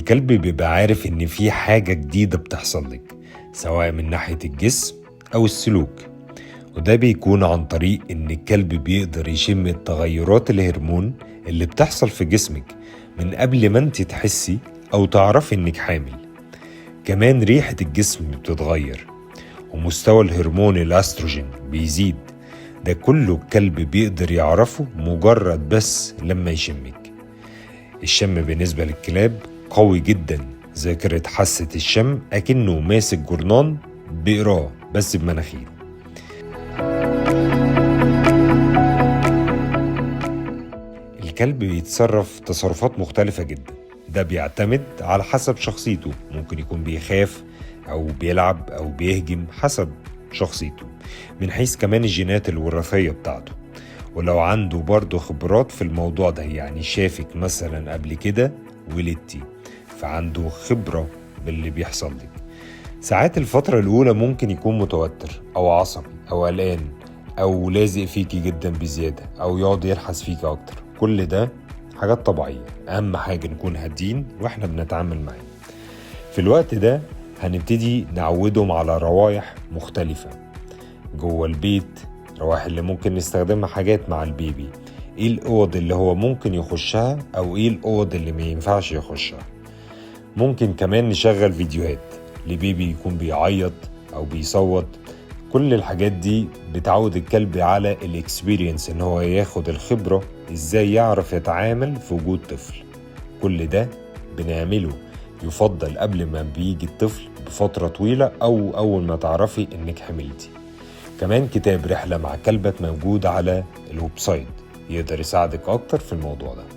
الكلب بيبقى عارف إن في حاجة جديدة بتحصل لك، سواء من ناحية الجسم أو السلوك، وده بيكون عن طريق إن الكلب بيقدر يشم التغيرات الهرمون اللي بتحصل في جسمك من قبل ما انت تحسي أو تعرفي إنك حامل. كمان ريحة الجسم بتتغير ومستوى الهرمون الأستروجين بيزيد، ده كله الكلب بيقدر يعرفه مجرد بس لما يشمك. الشم بالنسبة للكلاب قوي جدا، ذاكرة حاسة الشم أكنه ماسك جرنان بيقراه بس بمناخيره. الكلب بيتصرف تصرفات مختلفة جدا، ده بيعتمد على حسب شخصيته، ممكن يكون بيخاف أو بيلعب أو بيهجم حسب شخصيته، من حيث كمان الجينات الوراثية بتاعته، ولو عنده برضه خبرات في الموضوع ده، يعني شافك مثلا قبل كده ولدتي فعنده خبرة باللي بيحصل لك. ساعات الفترة الأولى ممكن يكون متوتر أو عصبي أو قلقان أو لازق فيكي جدا بزيادة أو يقعد يلحس فيكي أكتر، كل ده حاجات طبيعية. أهم حاجة نكون هادين وإحنا بنتعامل معاه. في الوقت ده هنبتدي نعودهم على روايح مختلفة جوه البيت، روايح اللي ممكن نستخدمها حاجات مع البيبي، ايه الأوض اللي هو ممكن يخشها او ايه الأوض اللي ما ينفعش يخشها. ممكن كمان نشغل فيديوهات لبيبي يكون بيعيط او بيصوت. كل الحاجات دي بتعود الكلب على الاكسبيرينس، ان هو ياخد الخبرة ازاي يعرف يتعامل في وجود طفل. كل ده بنعمله يفضل قبل ما بيجي الطفل بفترة طويلة او اول ما تعرفي انك حملتي. كمان كتاب رحلة مع كلبك موجود على الويب سايت، يقدر يساعدك اكتر في الموضوع ده.